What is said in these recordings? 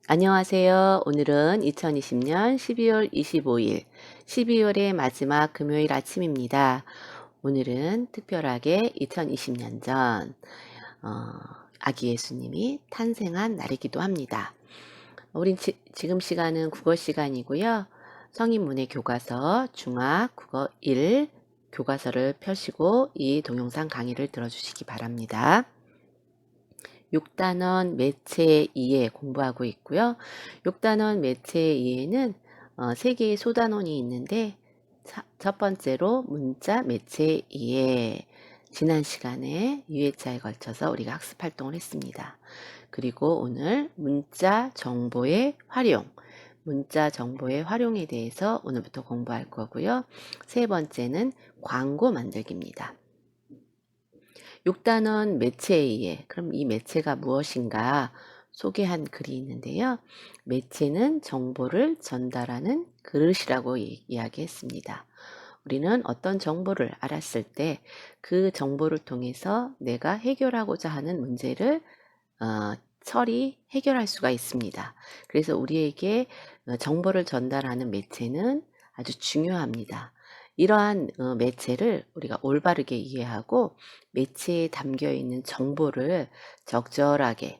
안녕하세요. 오늘은 2020년 12월 25일, 12월의 마지막 금요일 아침입니다. 오늘은 특별하게 2020년 전 아기 예수님이 탄생한 날이기도 합니다. 우린 지금 시간은 국어 시간이고요. 성인문예 교과서 중학 국어 1 교과서를 펴시고 이 동영상 강의를 들어주시기 바랍니다. 6단원 매체 2에 공부하고 있고요. 6단원 매체 2에는 3개의 소단원이 있는데 첫 번째로 문자 매체 2에 지난 시간에 2회차에 걸쳐서 우리가 학습 활동을 했습니다. 그리고 오늘 문자 정보의 활용, 문자 정보의 활용에 대해서 오늘부터 공부할 거고요. 세 번째는 광고 만들기입니다. 6단원 매체에 그럼 이 매체가 무엇인가 소개한 글이 있는데요. 매체는 정보를 전달하는 그릇이라고 이야기했습니다. 우리는 어떤 정보를 알았을 때 그 정보를 통해서 내가 해결하고자 하는 문제를 해결할 수가 있습니다. 그래서 우리에게 정보를 전달하는 매체는 아주 중요합니다. 이러한 매체를 우리가 올바르게 이해하고 매체에 담겨 있는 정보를 적절하게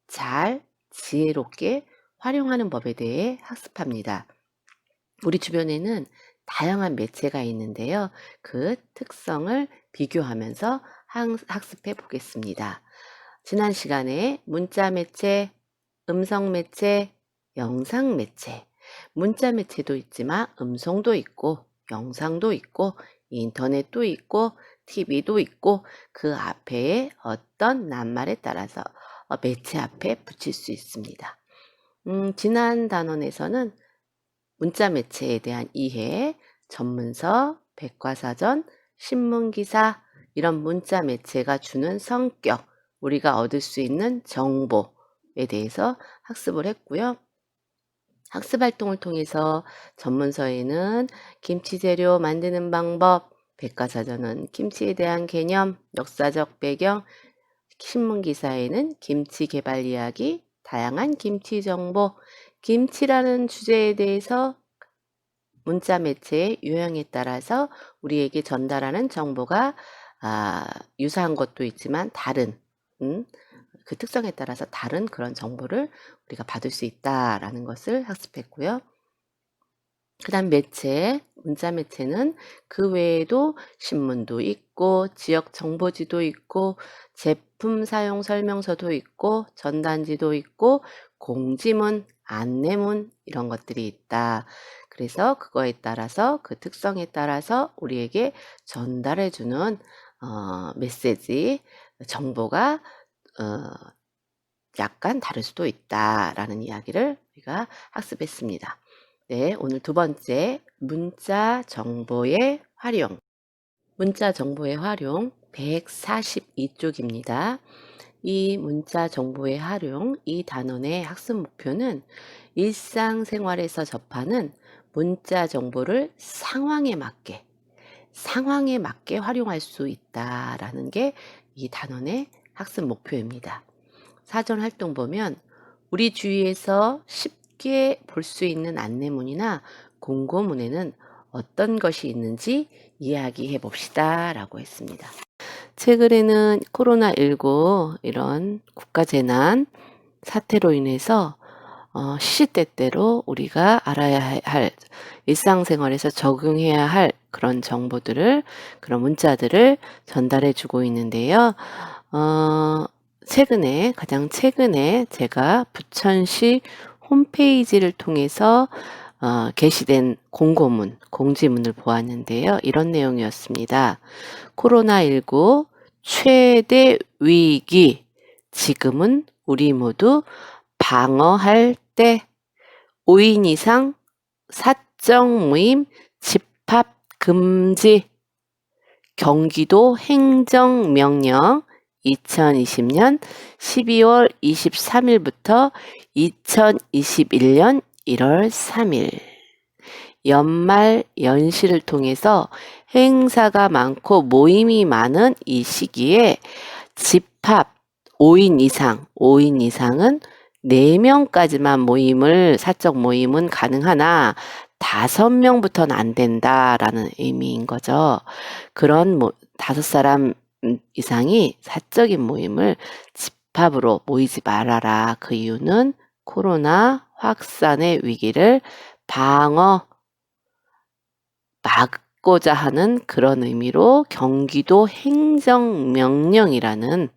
잘 지혜롭게 활용하는 법에 대해 학습합니다. 우리 주변에는 다양한 매체가 있는데요. 그 특성을 비교하면서 학습해 보겠습니다. 지난 시간에 문자 매체, 음성 매체, 영상 매체, 문자 매체도 있지만 음성도 있고 영상도 있고 인터넷도 있고 TV도 있고 그 앞에 어떤 낱말에 따라서 매체 앞에 붙일 수 있습니다. 지난 단원에서는 문자 매체에 대한 이해, 전문서, 백과사전, 신문기사 이런 문자 매체가 주는 성격, 우리가 얻을 수 있는 정보에 대해서 학습을 했고요. 학습 활동을 통해서 전문서에는 김치 재료 만드는 방법, 백과사전은 김치에 대한 개념, 역사적 배경, 신문기사에는 김치 개발 이야기, 다양한 김치 정보, 김치라는 주제에 대해서 문자 매체의 유형에 따라서 우리에게 전달하는 정보가 유사한 것도 있지만 다른 그 특성에 따라서 다른 그런 정보를 우리가 받을 수 있다라는 것을 학습했고요. 그 다음 매체, 문자 매체는 그 외에도 신문도 있고 지역 정보지도 있고 제품 사용 설명서도 있고 전단지도 있고 공지문, 안내문 이런 것들이 있다. 그래서 그거에 따라서 그 특성에 따라서 우리에게 전달해주는 메시지, 정보가 약간 다를 수도 있다라는 이야기를 우리가 학습했습니다. 네, 오늘 두 번째 문자 정보의 활용. 문자 정보의 활용 142쪽입니다. 이 문자 정보의 활용, 이 단원의 학습 목표는 일상생활에서 접하는 문자 정보를 상황에 맞게 활용할 수 있다라는 게 이 단원의 학습 목표입니다. 사전 활동 보면 우리 주위에서 쉽게 볼 수 있는 안내문이나 공고문에는 어떤 것이 있는지 이야기해 봅시다 라고 했습니다. 최근에는 코로나19 이런 국가재난 사태로 인해서 시시때때로 우리가 알아야 할 일상생활에서 적응해야 할 그런 정보들을 그런 문자들을 전달해 주고 있는데요. 가장 최근에 제가 부천시 홈페이지를 통해서 게시된 공지문을 보았는데요. 이런 내용이었습니다. 코로나19 최대 위기, 지금은 우리 모두 방어할 때 5인 이상 사적 모임 집합 금지 경기도 행정명령 2020년 12월 23일부터 2021년 1월 3일 연말 연시를 통해서 행사가 많고 모임이 많은 이 시기에 집합 5인 이상은 4명까지만 모임을, 사적 모임은 가능하나 5명부터는 안 된다라는 의미인 거죠. 그런 5사람 이상이 사적인 모임을 집합으로 모이지 말아라. 그 이유는 코로나 확산의 위기를 막고자 하는 그런 의미로 경기도 행정명령이라는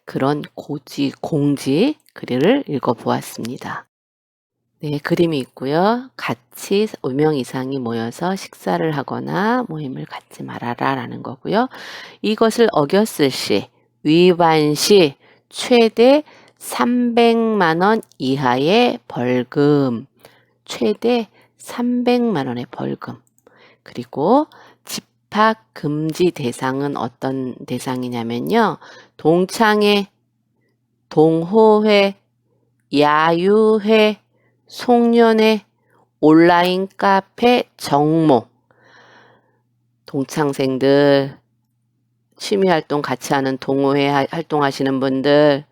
그런 공지 글을 읽어보았습니다. 네, 그림이 있고요. 같이 5명 이상이 모여서 식사를 하거나 모임을 갖지 말아라 라는 거고요. 이것을 어겼을 시, 위반 시 최대 300만 원 이하의 벌금, 최대 300만 원의 벌금. 그리고 집합 금지 대상은 어떤 대상이냐면요. 동창회, 동호회, 야유회, 송년회, 온라인 카페, 정모, 동창생들, 취미활동 같이 하는 동호회 활동하시는 분들,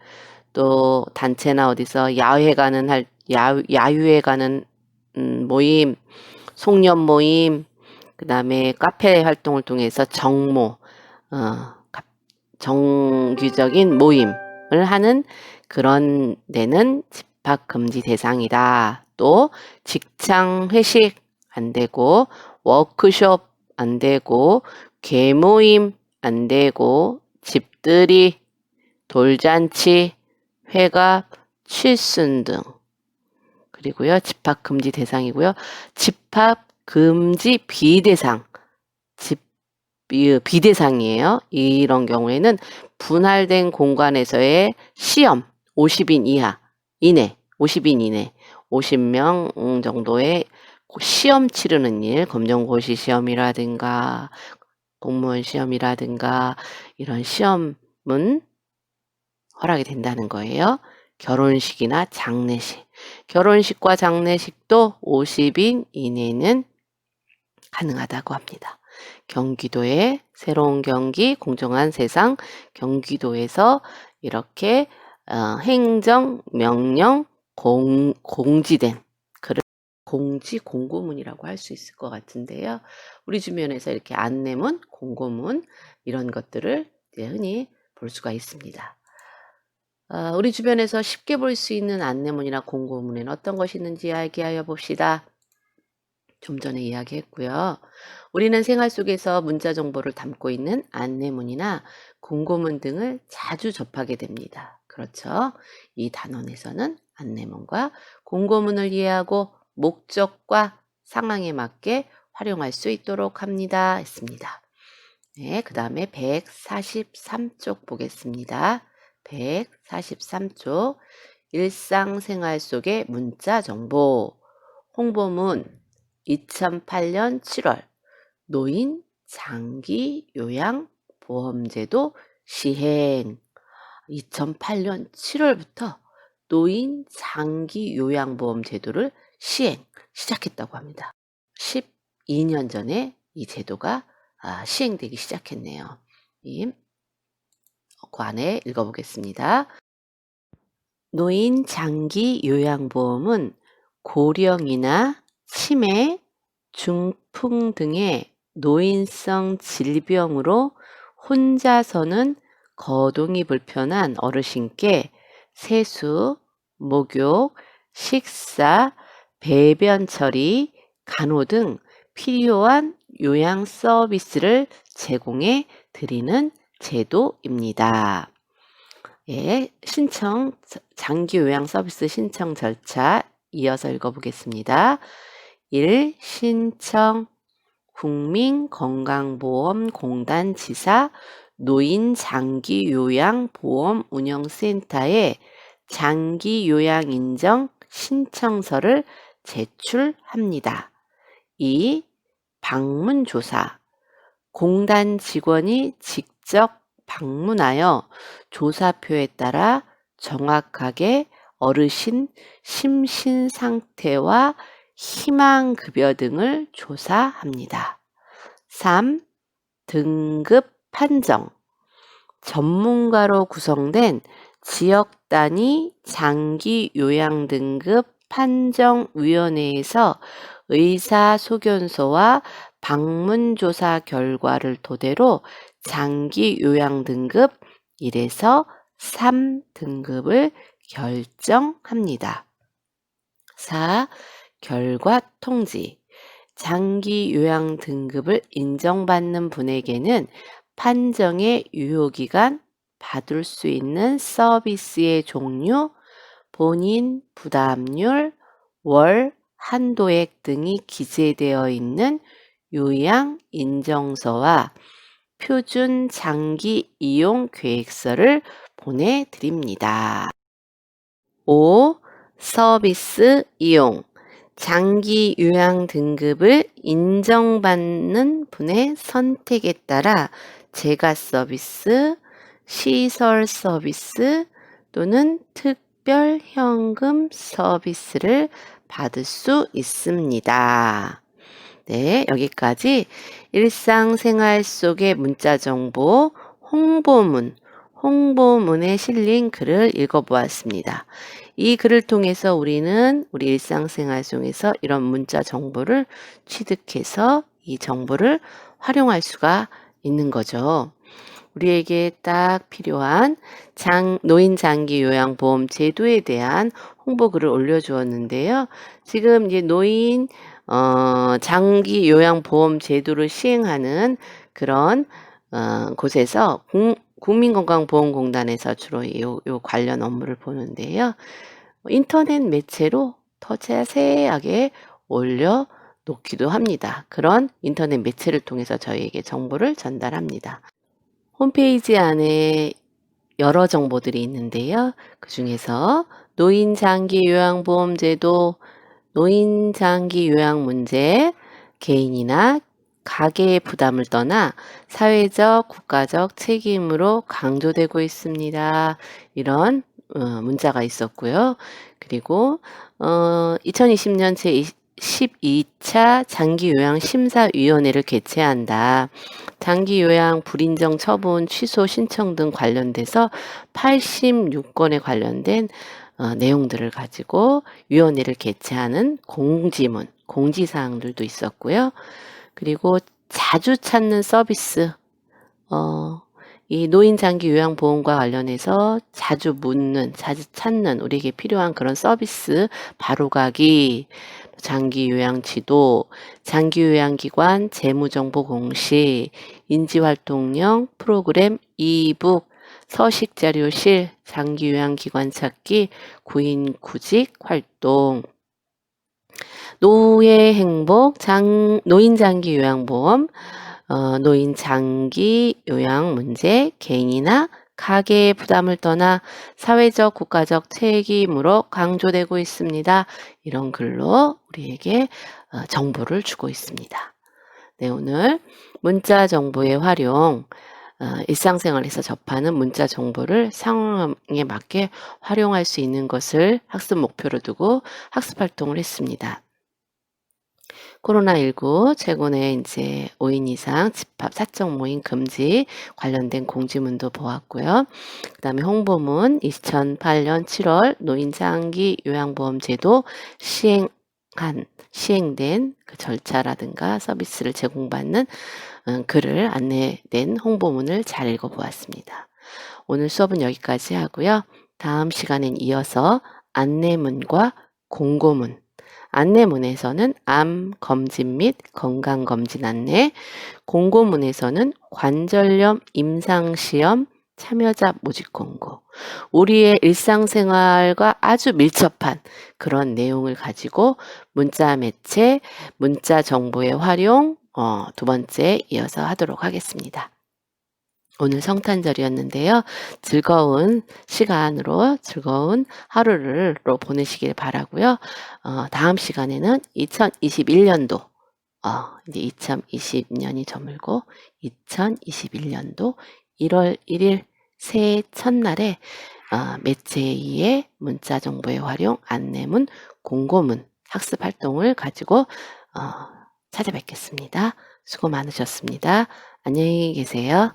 또 단체나 어디서 야유회 가는 모임, 송년 모임, 그 다음에 카페 활동을 통해서 정모, 정규적인 모임을 하는 그런 데는 집합 금지 대상이다. 또 직장 회식 안 되고, 워크숍 안 되고, 계모임 안 되고, 집들이, 돌잔치, 회갑, 칠순 등. 그리고요, 집합 금지 대상이고요. 집합 금지 비대상, 비대상이에요. 이런 경우에는 분할된 공간에서의 시험 50인 이내, 50명 정도의 시험 치르는 일, 검정고시 시험이라든가 공무원 시험이라든가 이런 시험은 허락이 된다는 거예요. 결혼식이나 장례식. 결혼식과 장례식도 50인 이내는 가능하다고 합니다. 경기도의 새로운 경기, 공정한 세상, 경기도에서 이렇게 행정명령 공지된 글을 공고문이라고 할 수 있을 것 같은데요. 우리 주변에서 이렇게 안내문, 공고문 이런 것들을 흔히 볼 수가 있습니다. 우리 주변에서 쉽게 볼 수 있는 안내문이나 공고문에는 어떤 것이 있는지 이야기하여 봅시다. 좀 전에 이야기했고요. 우리는 생활 속에서 문자 정보를 담고 있는 안내문이나 공고문 등을 자주 접하게 됩니다. 그렇죠? 이 단원에서는 안내문과 공고문을 이해하고 목적과 상황에 맞게 활용할 수 있도록 합니다. 했습니다. 네, 그 다음에 143쪽 보겠습니다. 143쪽 일상생활 속의 문자 정보 홍보문 2008년 7월 노인 장기 요양 보험제도 시행 2008년 7월부터 노인 장기 요양 보험제도를 시작했다고 합니다. 12년 전에 이 제도가 시행되기 시작했네요. 그 안에 읽어보겠습니다. 노인 장기 요양보험은 고령이나 치매, 중풍 등의 노인성 질병으로 혼자서는 거동이 불편한 어르신께 세수, 목욕, 식사, 배변 처리, 간호 등 필요한 요양 서비스를 제공해 드리는 제도입니다. 예, 장기 요양 서비스 신청 절차 이어서 읽어보겠습니다. 1. 신청 국민건강보험공단 지사 노인장기요양보험운영센터에 장기요양인정 신청서를 제출합니다. 2. 방문조사 공단 직원이 직접 방문하여 조사표에 따라 정확하게 어르신 심신 상태와 희망급여 등을 조사합니다. 3. 등급 판정 전문가로 구성된 지역 단위 장기 요양 등급 판정위원회에서 의사소견서와 방문조사 결과를 토대로 장기 요양 등급 1에서 3등급을 결정합니다. 4. 결과 통지. 장기 요양 등급을 인정받는 분에게는 판정의 유효기간, 받을 수 있는 서비스의 종류, 본인 부담률, 월 한도액 등이 기재되어 있는 요양 인정서와 표준 장기 이용 계획서를 보내드립니다. 5. 서비스 이용. 장기 요양 등급을 인정받는 분의 선택에 따라 재가 서비스, 시설 서비스 또는 특별 현금 서비스를 받을 수 있습니다. 네, 여기까지 일상생활 속의 문자 정보, 홍보문에 실린 글을 읽어보았습니다. 이 글을 통해서 우리는 우리 일상생활 속에서 이런 문자 정보를 취득해서 이 정보를 활용할 수가 있는 거죠. 우리에게 딱 필요한 노인 장기 요양보험 제도에 대한 홍보글을 올려주었는데요. 지금 이제 노인 장기 요양보험 제도를 시행하는 그런 곳에서 국민건강보험공단에서 주로 요 관련 업무를 보는데요. 인터넷 매체로 더 자세하게 올려놓기도 합니다. 그런 인터넷 매체를 통해서 저희에게 정보를 전달합니다. 홈페이지 안에 여러 정보들이 있는데요. 그 중에서 노인장기요양보험제도, 노인장기요양문제, 개인이나 가계의 부담을 떠나 사회적, 국가적 책임으로 강조되고 있습니다. 이런 문자가 있었고요. 그리고 2020년 제12차 장기요양심사위원회를 개최한다. 장기요양 불인정 처분 취소 신청 등 관련돼서 86건에 관련된 내용들을 가지고 위원회를 개최하는 공지사항들도 있었고요. 그리고 자주 찾는 서비스, 이 노인장기요양보험과 관련해서 자주 찾는 우리에게 필요한 그런 서비스, 바로가기, 장기요양지도, 장기요양기관 재무정보 공시, 인지활동형 프로그램 이북, 서식자료실, 장기요양기관 찾기, 구인구직 활동, 노예행복, 노인장기요양보험, 노인장기요양문제, 개인이나 가계의 부담을 떠나 사회적, 국가적 책임으로 강조되고 있습니다. 이런 글로 우리에게 정보를 주고 있습니다. 네, 오늘 문자 정보의 활용, 일상생활에서 접하는 문자 정보를 상황에 맞게 활용할 수 있는 것을 학습 목표로 두고 학습 활동을 했습니다. 코로나19 최근에 이제 5인 이상 집합 사적 모임 금지 관련된 공지문도 보았고요. 그 다음에 홍보문 2008년 7월 노인장기 요양보험제도 시행된 그 절차라든가 서비스를 제공받는 글을 안내된 홍보문을 잘 읽어보았습니다. 오늘 수업은 여기까지 하고요. 다음 시간엔 이어서 안내문과 공고문, 안내문에서는 암 검진 및 건강검진 안내, 공고문에서는 관절염 임상시험 참여자 모집 공고, 우리의 일상생활과 아주 밀접한 그런 내용을 가지고 문자 매체, 문자 정보의 활용 두 번째 이어서 하도록 하겠습니다. 오늘 성탄절이었는데요. 즐거운 시간으로 즐거운 하루를 보내시길 바라고요. 다음 시간에는 2021년도 이제 2020년이 저물고 2021년도 1월 1일 새해 첫날에 매체의 문자 정보의 활용, 안내문, 공고문 학습 활동을 가지고 찾아뵙겠습니다. 수고 많으셨습니다. 안녕히 계세요.